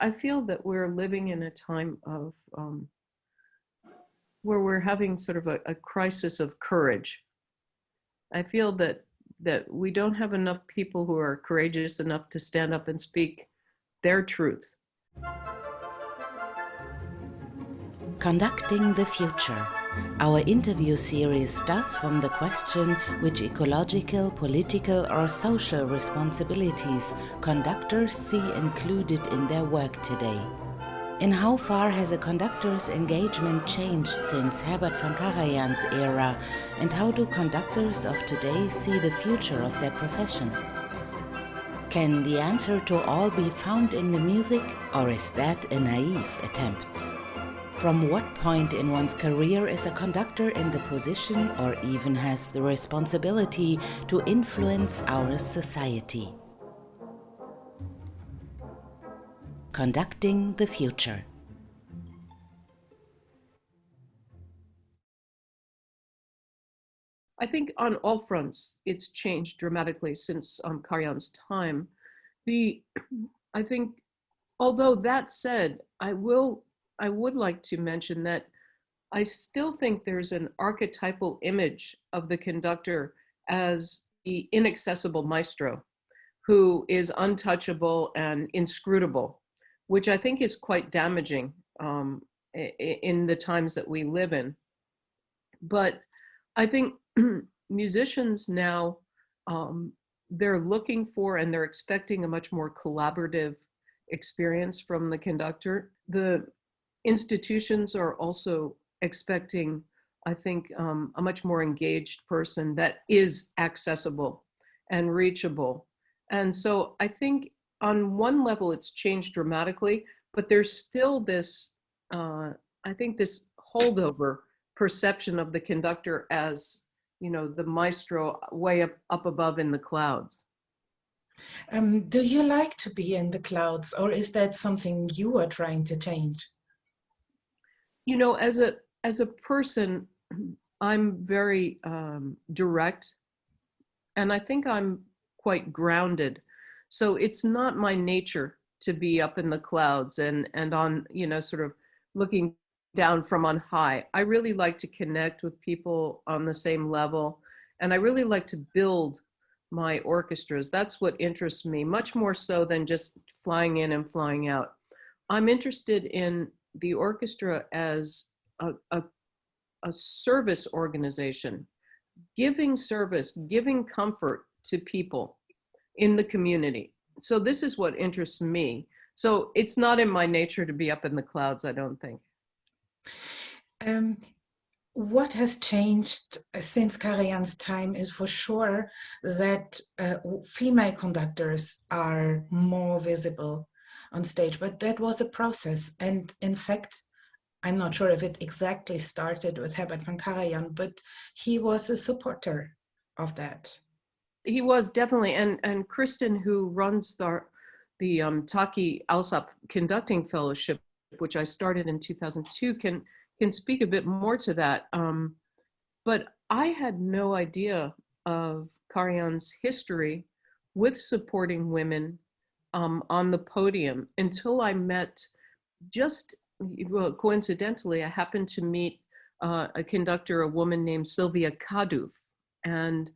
I feel that we're living in a time of where we're having sort of a crisis of courage. I feel that we don't have enough people who are courageous enough to stand up and speak their truth. Conducting the Future. Our interview series starts from the question which ecological, political or social responsibilities conductors see included in their work today. In how far has a conductor's engagement changed since Herbert von Karajan's era, and how do conductors of today see the future of their profession? Can the answer to all be found in the music, or is that a naive attempt? From what point in one's career is a conductor in the position or even has the responsibility to influence our society? Conducting the Future. I think on all fronts, it's changed dramatically since Karajan's time. I think, although that said, I would like to mention that I still think there's an archetypal image of the conductor as the inaccessible maestro who is untouchable and inscrutable, which I think is quite damaging in the times that we live in. But I think musicians now, they're looking for and they're expecting a much more collaborative experience from the conductor. The institutions are also expecting, I think, a much more engaged person that is accessible and reachable. And so I think on one level it's changed dramatically, but there's still this, I think this holdover perception of the conductor as, you know, the maestro way up above in the clouds. Do you like to be in the clouds, or is that something you are trying to change? You know, as a person, I'm very direct, and I think I'm quite grounded. So it's not my nature to be up in the clouds and on, you know, sort of looking down from on high. I really like to connect with people on the same level, and I really like to build my orchestras. That's what interests me, much more so than just flying in and flying out. I'm interested in the orchestra as a service organization, giving service, giving comfort to people in the community. So this is what interests me. So it's not in my nature to be up in the clouds, I don't think. What has changed since Karajan's time is for sure that female conductors are more visible on stage, but that was a process. And in fact, I'm not sure if it exactly started with Herbert von Karajan, but he was a supporter of that. He was definitely, and Kristen, who runs the Taki Alsop Conducting Fellowship, which I started in 2002, can speak a bit more to that. But I had no idea of Karajan's history with supporting women on the podium until I met, well, coincidentally, I happened to meet a conductor, a woman named Julia Kaiser, and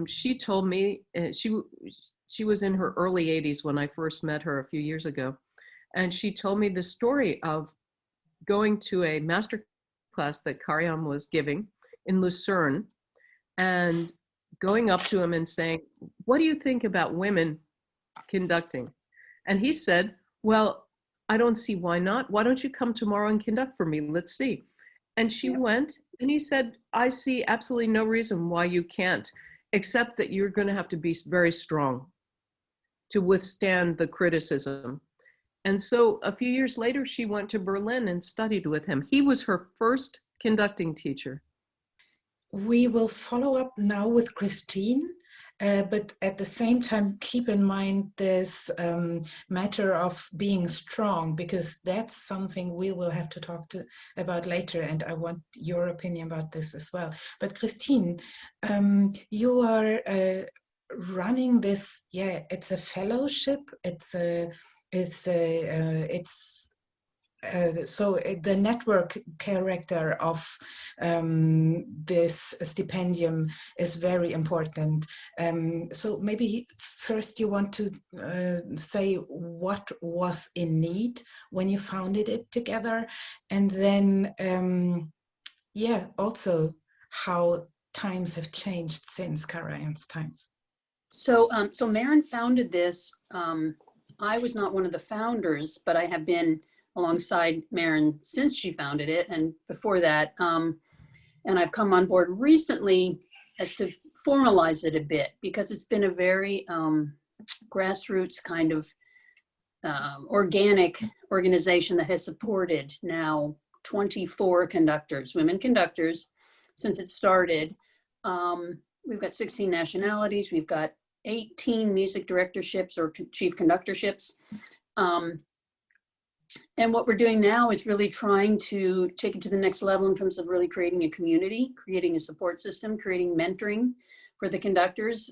she told me, she was in her early 80s when I first met her a few years ago, and she told me the story of going to a master class that Karajan was giving in Lucerne and going up to him and saying, "What do you think about women conducting?" And he said, "Well, I don't see why not. Why don't you come tomorrow and conduct for me? Let's see." And she went, and he said, "I see absolutely no reason why you can't, except that you're going to have to be very strong to withstand the criticism." And so a few years later, she went to Berlin and studied with him. He was her first conducting teacher. We will follow up now with Christine, but at the same time, keep in mind this matter of being strong, because that's something we will have to talk about later, and I want your opinion about this as well. But Christine, you are running this, it's a fellowship, it's a so the network character of this stipendium is very important. So maybe first you want to say what was in need when you founded it together, and then also how times have changed since Karajan's times. So Marin founded this. I was not one of the founders, but I have been alongside Marin since she founded it, and before that, and I've come on board recently as to formalize it a bit, because it's been a very grassroots kind of organic organization that has supported now 24 conductors, women conductors, since it started. We've got 16 nationalities. We've got 18 music directorships or chief conductorships. And what we're doing now is really trying to take it to the next level in terms of really creating a community, creating a support system, creating mentoring for the conductors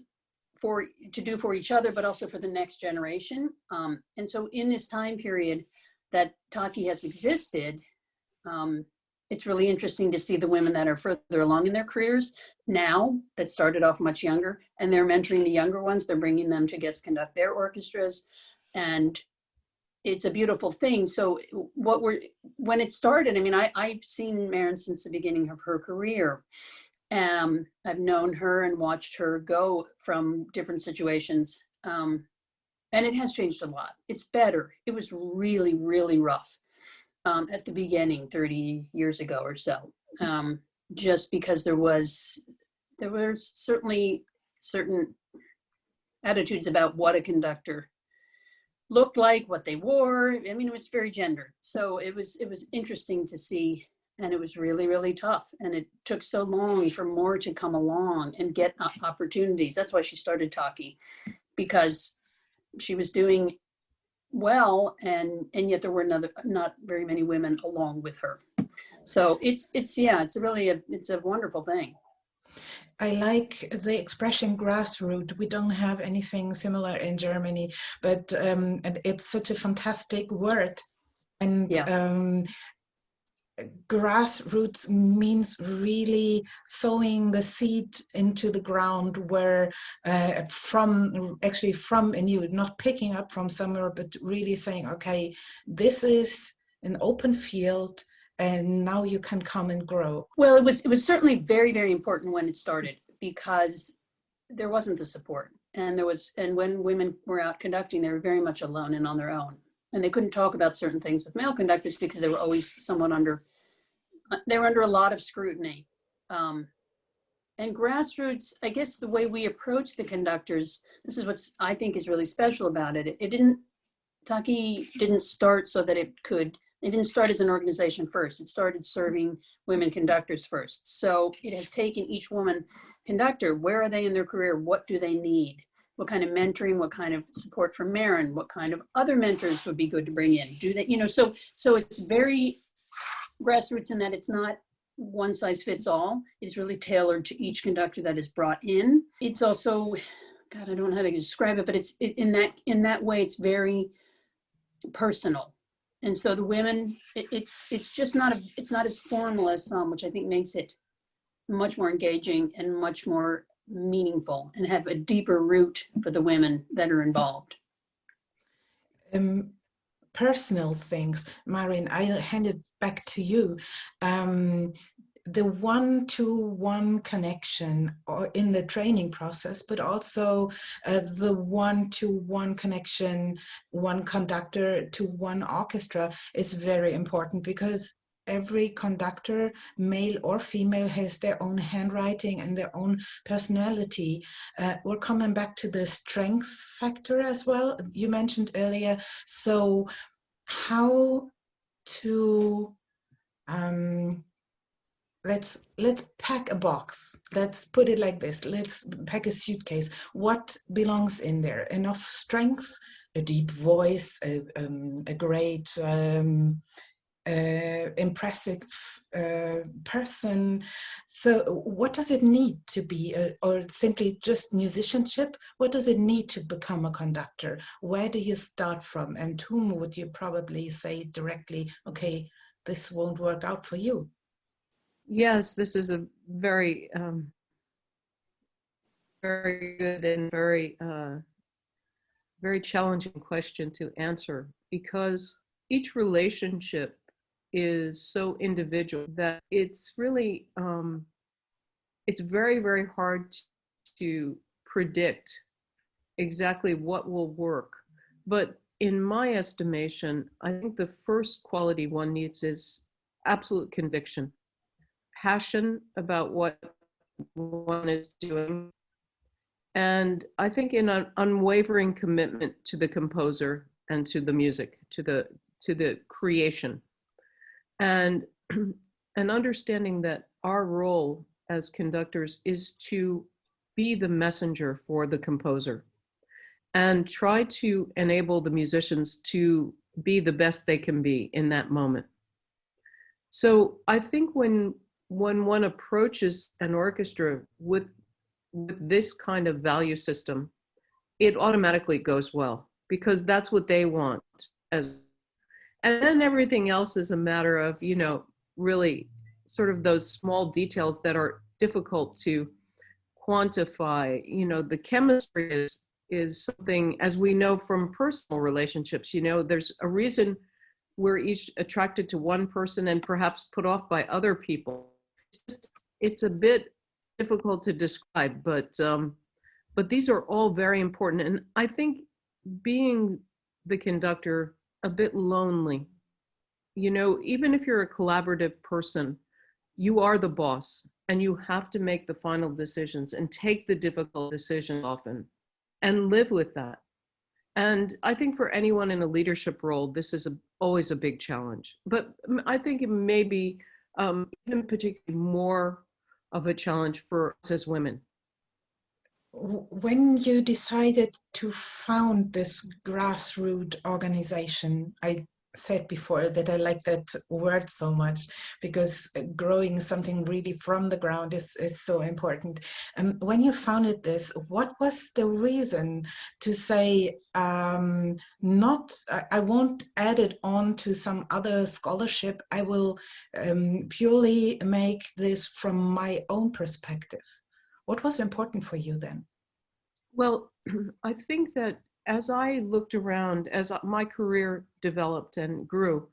to do for each other, but also for the next generation. And so in this time period that Taki has existed, it's really interesting to see the women that are further along in their careers now, that started off much younger, and they're mentoring the younger ones. They're bringing them to guest conduct their orchestras, and it's a beautiful thing. So when it started, I mean, I've seen Marin since the beginning of her career. I've known her and watched her go from different situations. And it has changed a lot. It's better. It was really, really rough at the beginning, 30 years ago or so, just because there were certainly certain attitudes about what a conductor looked like, what they wore. I mean, it was very gendered. So it was interesting to see, and it was really, really tough. And it took so long for more to come along and get opportunities. That's why she started Taki, because she was doing well, and yet there were not very many women along with her. So it's a wonderful thing. I like the expression grassroots. We don't have anything similar in Germany, but it's such a fantastic word. And grassroots means really sowing the seed into the ground where from and you not picking up from somewhere, but really saying, okay, this is an open field, and now you can come and grow. Well, it was certainly very, very important when it started, because there wasn't the support, and when women were out conducting, they were very much alone and on their own, and they couldn't talk about certain things with male conductors because they were always somewhat under a lot of scrutiny. And grassroots, I guess the way we approach the conductors, this is what I think is really special about it. Taki didn't start so that it didn't start as an organization first. It started serving women conductors first. So it has taken each woman conductor, where are they in their career? What do they need? What kind of mentoring, what kind of support from Marin? What kind of other mentors would be good to bring in? Do they, so it's very grassroots in that it's not one size fits all. It's really tailored to each conductor that is brought in. It's also, God, I don't know how to describe it, but in that way, it's very personal. And so the women, it's just not it's not as formal as some, which I think makes it much more engaging and much more meaningful, and have a deeper root for the women that are involved. Personal things, Marin, I'll hand it back to you. The one-to-one connection in the training process, but also the one-to-one connection, one conductor to one orchestra, is very important, because every conductor, male or female, has their own handwriting and their own personality. We're coming back to the strength factor as well, you mentioned earlier. So how to let's pack a box. Let's put it like this. Let's pack a suitcase. What belongs in there? Enough strength, a deep voice, a great impressive person. So what does it need to be, or simply just musicianship? What does it need to become a conductor? Where do you start from, and whom would you probably say directly, okay, this won't work out for you? Yes, this is a very, very good and very, very challenging question to answer, because each relationship is so individual that it's really, it's very, very hard to predict exactly what will work. But in my estimation, I think the first quality one needs is absolute conviction, passion about what one is doing, and I think in an unwavering commitment to the composer and to the music, to the creation, and an understanding that our role as conductors is to be the messenger for the composer and try to enable the musicians to be the best they can be in that moment. So I think when one approaches an orchestra with this kind of value system, it automatically goes well, because that's what they want. And then everything else is a matter of, really sort of those small details that are difficult to quantify. The chemistry is something, as we know from personal relationships, there's a reason we're each attracted to one person and perhaps put off by other people. It's a bit difficult to describe, but these are all very important. And I think being the conductor a bit lonely, even if you're a collaborative person, you are the boss and you have to make the final decisions and take the difficult decisions often and live with that. And I think for anyone in a leadership role, this is always a big challenge. But I think it may be even particularly more of a challenge for us as women. When you decided to found this grassroots organization, I said before that I like that word so much, because growing something really from the ground is so important. When you founded this, what was the reason to say, I won't add it on to some other scholarship, I will purely make this from my own perspective? What was important for you then? Well, I think that as I looked around, as my career developed and grew,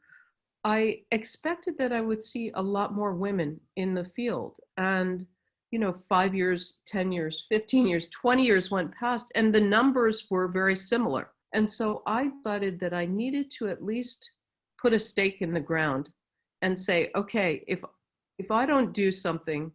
I expected that I would see a lot more women in the field. And, 5 years, 10 years, 15 years, 20 years went past, and the numbers were very similar. And so I decided that I needed to at least put a stake in the ground and say, okay, if I don't do something,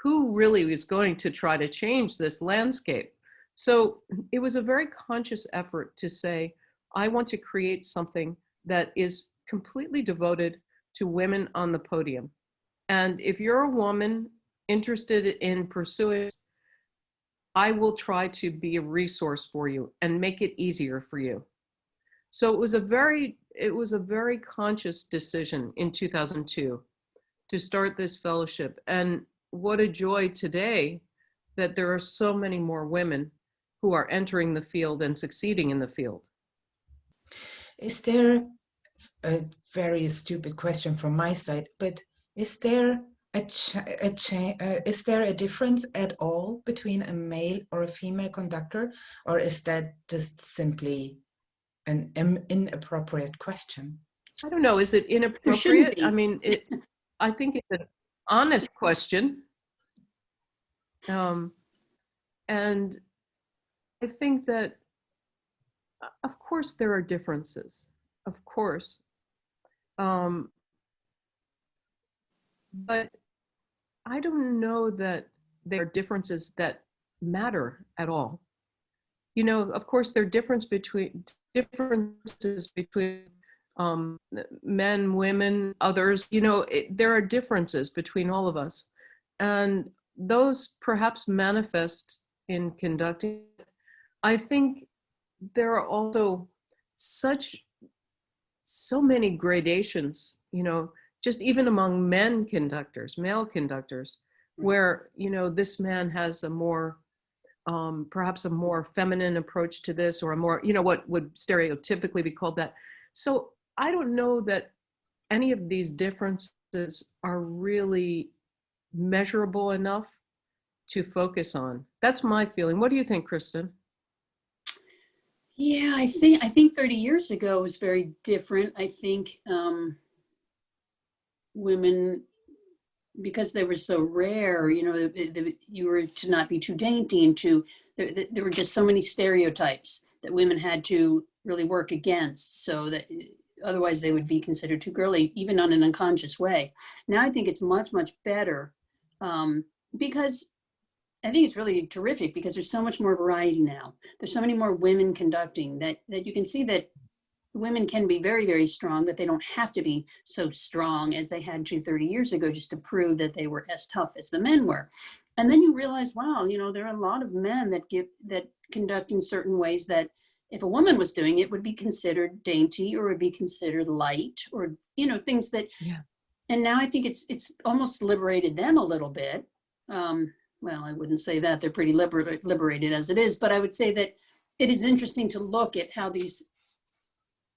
who really is going to try to change this landscape? So it was a very conscious effort to say, I want to create something that is completely devoted to women on the podium. And if you're a woman interested in pursuing, I will try to be a resource for you and make it easier for you. So it was a very conscious decision in 2002 to start this fellowship. And what a joy today that there are so many more women who are entering the field and succeeding in the field. Is there a very stupid question from my side, but is there is there a difference at all between a male or a female conductor, or is that just simply an inappropriate question? I don't know, is it inappropriate? I mean, I think it's an honest question. And I think that, of course, there are differences, of course. But I don't know that there are differences that matter at all. Of course, there are differences between men, women, others. There are differences between all of us. And those perhaps manifest in conducting. I think there are also so many gradations you know, just even among men conductors, male conductors, where, you know, this man has a more, perhaps a more feminine approach to this, or a more, you know, what would stereotypically be called that. So I don't know that any of these differences are really measurable enough to focus on. That's my feeling. What do you think, Kristen? Yeah, I think 30 years ago was very different. I think women, because they were so rare, you know, you were to not be too dainty, and there were just so many stereotypes that women had to really work against, so that otherwise they would be considered too girly, even on an unconscious way. Now I think it's much, much better, because I think it's really terrific, because there's so much more variety now. There's so many more women conducting that you can see that women can be very, very strong, but they don't have to be so strong as they had to 30 years ago just to prove that they were as tough as the men were. And then you realize, wow, you know, there are a lot of men that conduct in certain ways that if a woman was doing it would be considered dainty, or would be considered light, or, you know, things that, Yeah. And now I think it's almost liberated them a little bit. Well, I wouldn't say that, they're pretty liberated as it is, but I would say that it is interesting to look at how these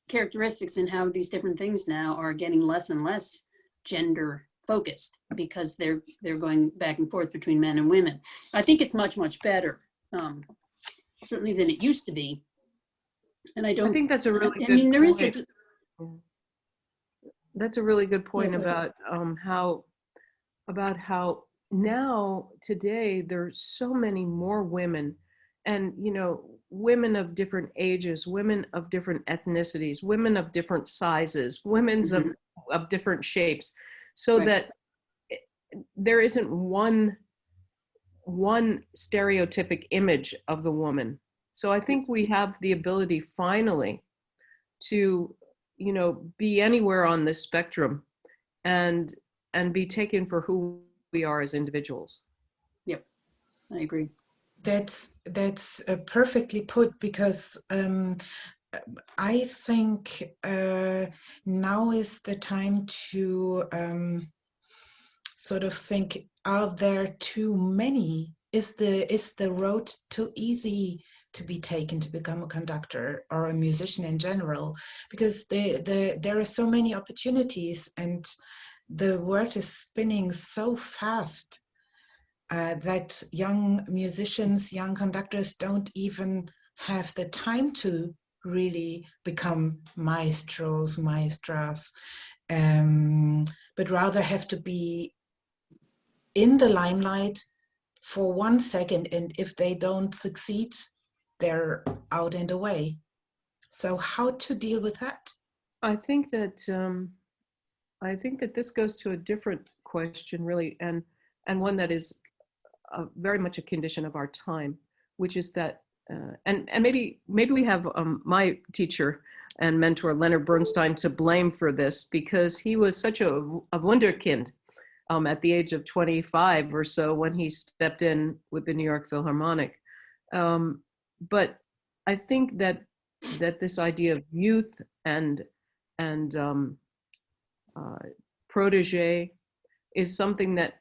characteristics and how these different things now are getting less and less gender focused, because they're going back and forth between men and women. I think it's much, much better, certainly than it used to be. And I think that's a really good mean, there is point. That's a really good point Yeah, about how now today there's so many more women, and, you know, women of different ages, women of different ethnicities, women of different sizes, women's of different shapes, so Right. that there isn't one stereotypic image of the woman. So I think we have the ability finally to, you know, be anywhere on this spectrum and be taken for who we are as individuals. Yep, I agree. That's perfectly put, because I think now is the time to sort of think: are there too many? Is the road too easy to be taken to become a conductor or a musician in general? Because there are so many opportunities, and the world is spinning so fast that young musicians, young conductors don't even have the time to really become maestros, maestras, but rather have to be in the limelight for 1 second, and if they don't succeed, they're out and away. So how to deal with that? I think that this goes to a different question, really, and one that is very much a condition of our time, which is that, and maybe we have my teacher and mentor Leonard Bernstein to blame for this, because he was such a wunderkind at the age of 25 or so when he stepped in with the New York Philharmonic. But I think that this idea of youth and protege is something that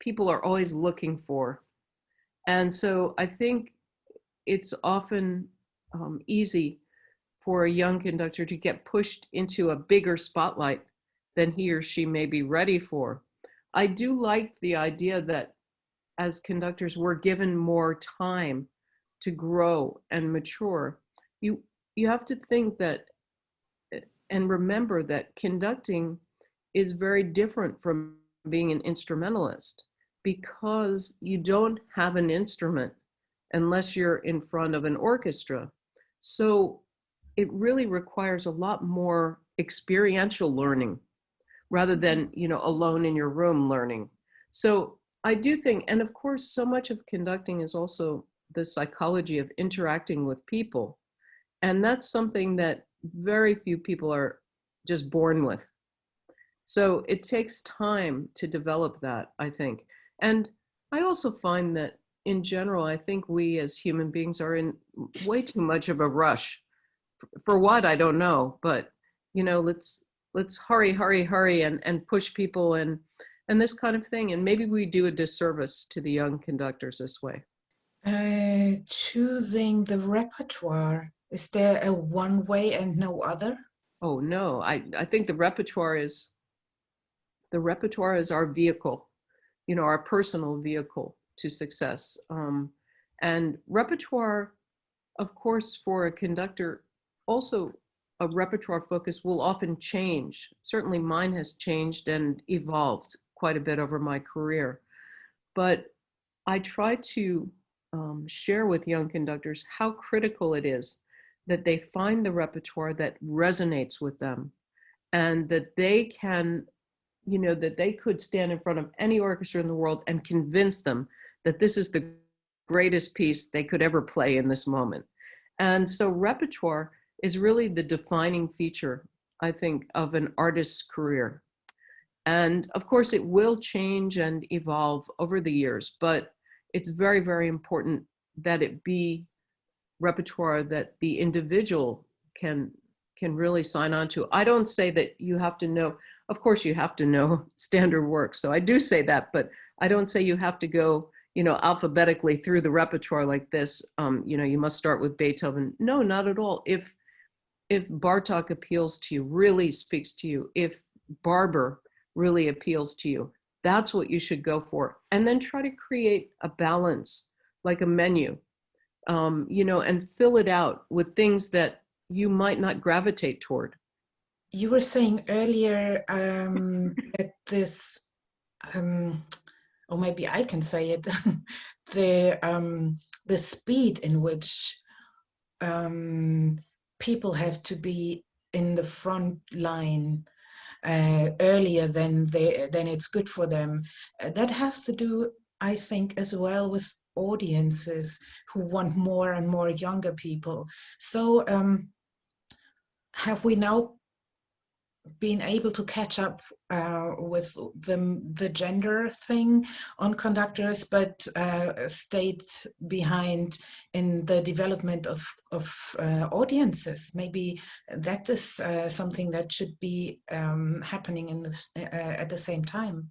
people are always looking for. And so I think it's often easy for a young conductor to get pushed into a bigger spotlight than he or she may be ready for. I do like the idea that as conductors, we're given more time to grow and mature. You have to think that and remember that conducting is very different from being an instrumentalist, because you don't have an instrument unless you're in front of an orchestra. So it really requires a lot more experiential learning rather than, you know, alone in your room learning. So I do think, and of course, so much of conducting is also the psychology of interacting with people. And that's something that very few people are just born with. So it takes time to develop that, I think. And I also find that in general, I think we as human beings are in way too much of a rush. For what, I don't know, but, you know, let's hurry, hurry, hurry and push people and this kind of thing. And maybe we do a disservice to the young conductors this way. Choosing the repertoire, is there a one way and no other? Oh no, I think the repertoire is our vehicle, you know, our personal vehicle to success. And repertoire, of course, for a conductor, also a repertoire focus will often change. Certainly mine has changed and evolved quite a bit over my career. But I try to share with young conductors how critical it is that they find the repertoire that resonates with them, and that they can, you know, that they could stand in front of any orchestra in the world and convince them that this is the greatest piece they could ever play in this moment. And so repertoire is really the defining feature, I think, of an artist's career. And of course, it will change and evolve over the years, but it's very, very important that it be repertoire that the individual can really sign on to. I don't say that you have to know, of course you have to know standard work. So I do say that, but I don't say you have to go, you know, alphabetically through the repertoire like this. You know, you must start with Beethoven. No, not at all. If Bartok appeals to you, really speaks to you, if Barber really appeals to you, that's what you should go for. And then try to create a balance, like a menu, you know, and fill it out with things that you might not gravitate toward. You were saying earlier that this, or maybe I can say it, the speed in which people have to be in the front line earlier than it's good for them. That has to do, I think, as well with audiences who want more and more younger people. So have we now been able to catch up with the gender thing on conductors, but stayed behind in the development of audiences? Maybe that is something that should be happening in this, at the same time.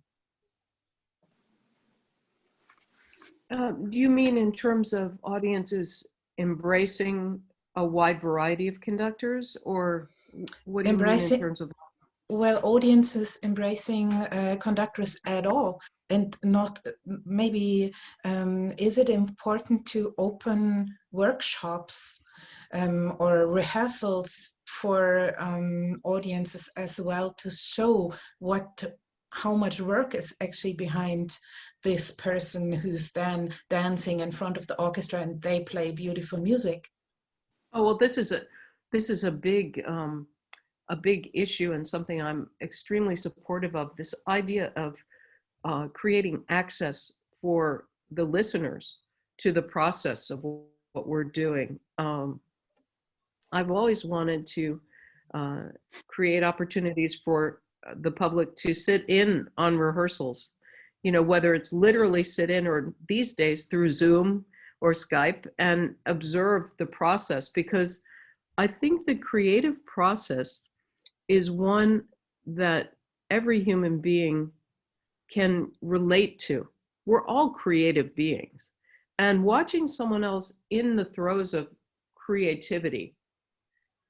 Do you mean in terms of audiences embracing a wide variety of conductors, or what do you mean in terms of? Well, audiences embracing conductors at all, and not maybe, is it important to open workshops or rehearsals for audiences as well, to show how much work is actually behind this person who's then dancing in front of the orchestra and they play beautiful music? Oh, well, this is a big issue, and something I'm extremely supportive of, this idea of creating access for the listeners to the process of what we're doing. I've always wanted to create opportunities for the public to sit in on rehearsals, you know, whether it's literally sit in or these days through Zoom or Skype, and observe the process, because I think the creative process is one that every human being can relate to. We're all creative beings, and watching someone else in the throes of creativity,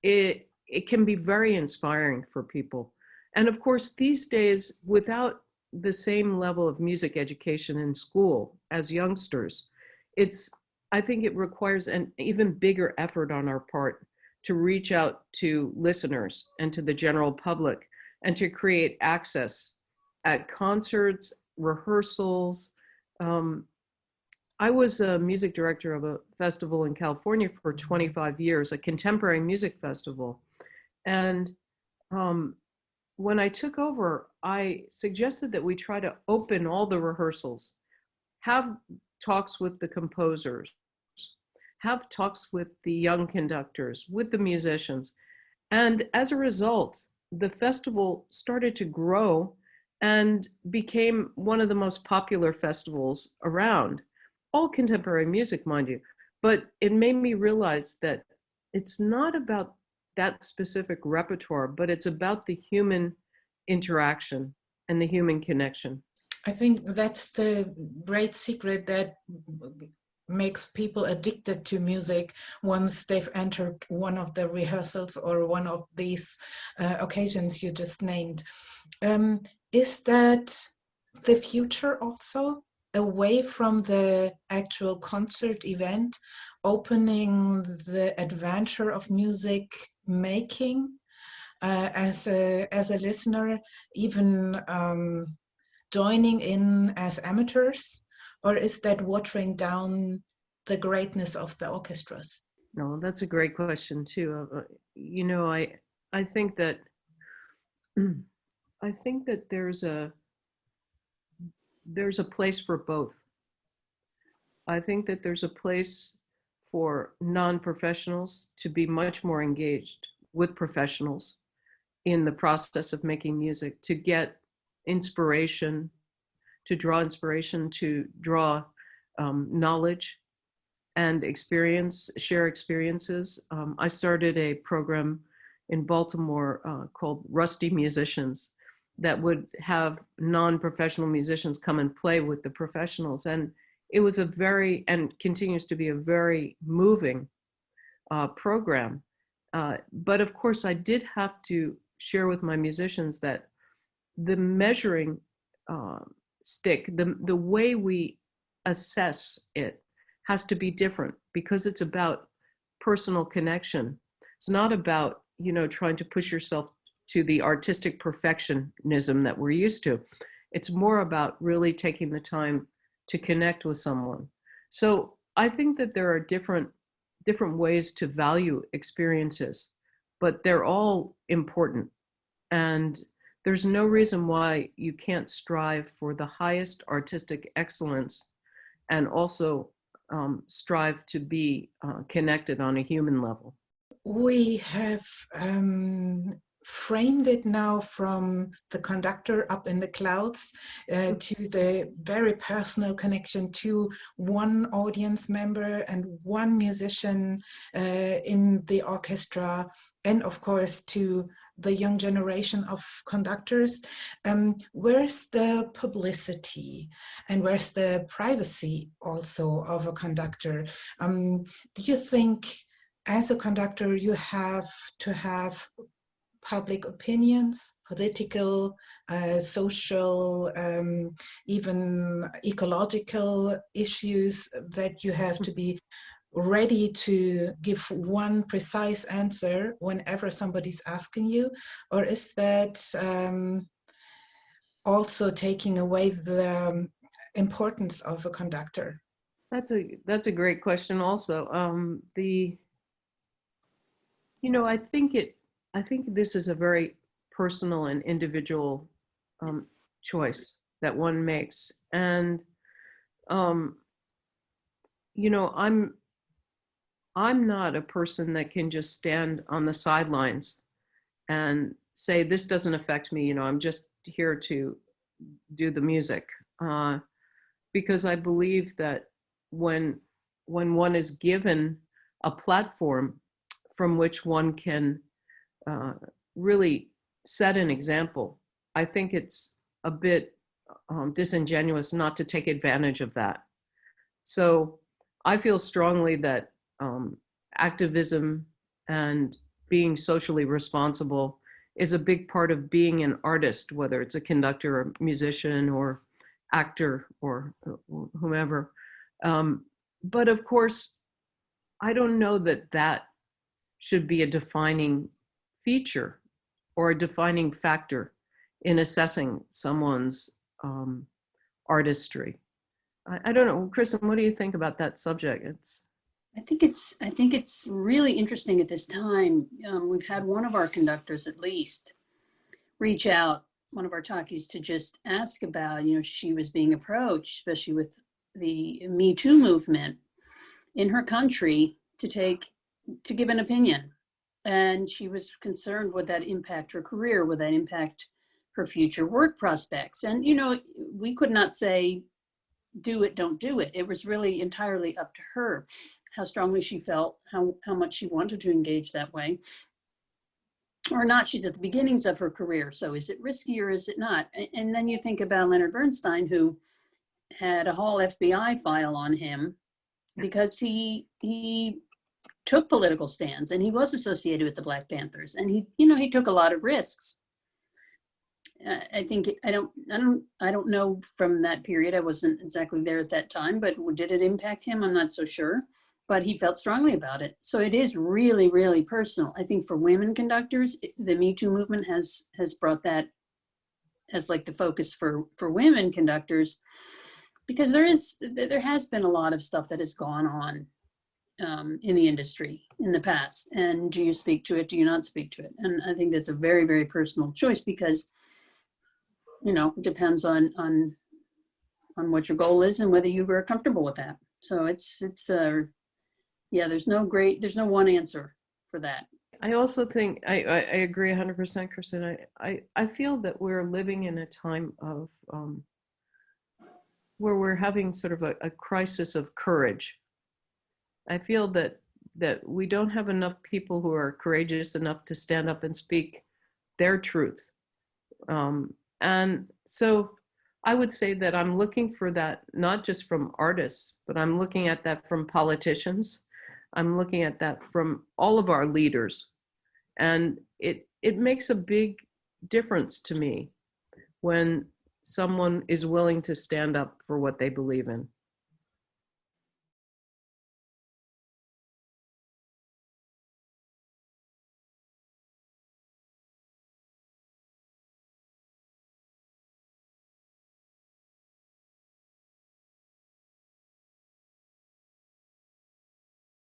it can be very inspiring for people. And of course, these days, without the same level of music education in school as youngsters, I think it requires an even bigger effort on our part to reach out to listeners and to the general public, and to create access at concerts, rehearsals. I was a music director of a festival in California for 25 years, a contemporary music festival. And when I took over, I suggested that we try to open all the rehearsals, have talks with the composers, have talks with the young conductors, with the musicians. And as a result, the festival started to grow and became one of the most popular festivals around. All contemporary music, mind you. But it made me realize that it's not about that specific repertoire, but it's about the human interaction and the human connection. I think that's the great secret that makes people addicted to music once they've entered one of the rehearsals or one of these occasions you just named. Is that the future also, away from the actual concert event, opening the adventure of music making as a listener, even joining in as amateurs, or is that watering down the greatness of the orchestras? No, that's a great question too. You know, I think that there's a place for both. I think that there's a place for non-professionals to be much more engaged with professionals in the process of making music, to get inspiration, to draw knowledge and experience, share experiences. I started a program in Baltimore called Rusty Musicians that would have non-professional musicians come and play with the professionals. And it was and continues to be a very moving program. But of course, I did have to share with my musicians that the measuring stick, the way we assess it has to be different, because it's about personal connection. It's not about, you know, trying to push yourself to the artistic perfectionism that we're used to. It's more about really taking the time to connect with someone. So I think that there are different ways to value experiences, but they're all important. And there's no reason why you can't strive for the highest artistic excellence and also strive to be connected on a human level. We have framed it now from the conductor up in the clouds to the very personal connection to one audience member and one musician in the orchestra, and of course to the young generation of conductors. Where's the publicity and where's the privacy also of a conductor? Do you think as a conductor you have to have public opinions, political, social, even ecological issues that you have to be ready to give one precise answer whenever somebody's asking you? Or is that also taking away the importance of a conductor? That's a great question also. I think this is a very personal and individual choice that one makes. And, I'm not a person that can just stand on the sidelines and say, this doesn't affect me, I'm just here to do the music. Because I believe that when one is given a platform from which one can really set an example, I think it's a bit disingenuous not to take advantage of that. So I feel strongly that activism and being socially responsible is a big part of being an artist, whether it's a conductor or musician or actor or whomever. But of course, I don't know that should be a defining feature or a defining factor in assessing someone's artistry. I don't know, Kristen, what do you think about that subject? I think it's really interesting at this time. We've had one of our conductors at least reach out, one of our Takis, to just ask about, she was being approached, especially with the Me Too movement in her country, to give an opinion. And she was concerned, would that impact her career? Would that impact her future work prospects? And, we could not say, do it, don't do it. It was really entirely up to her, how strongly she felt, how much she wanted to engage that way. or not. She's at the beginnings of her career. So is it risky or is it not? And then you think about Leonard Bernstein, who had a whole FBI file on him because he took political stands, and he was associated with the Black Panthers, and he took a lot of risks. I think I don't know from that period. I wasn't exactly there at that time, but did it impact him? I'm not so sure, but he felt strongly about it. So it is really, really personal. I think for women conductors, the Me Too movement has brought that as like the focus for women conductors, because there has been a lot of stuff that has gone on in the industry in the past. And do you speak to it? Do you not speak to it? And I think that's a very, very personal choice, because it depends on what your goal is and whether you were comfortable with that. So there's no one answer for that. I also think I agree 100%, Kristen. I feel that we're living in a time of where we're having sort of a crisis of courage. I feel that we don't have enough people who are courageous enough to stand up and speak their truth. And so I would say that I'm looking for that, not just from artists, but I'm looking at that from politicians. I'm looking at that from all of our leaders. And it makes a big difference to me when someone is willing to stand up for what they believe in.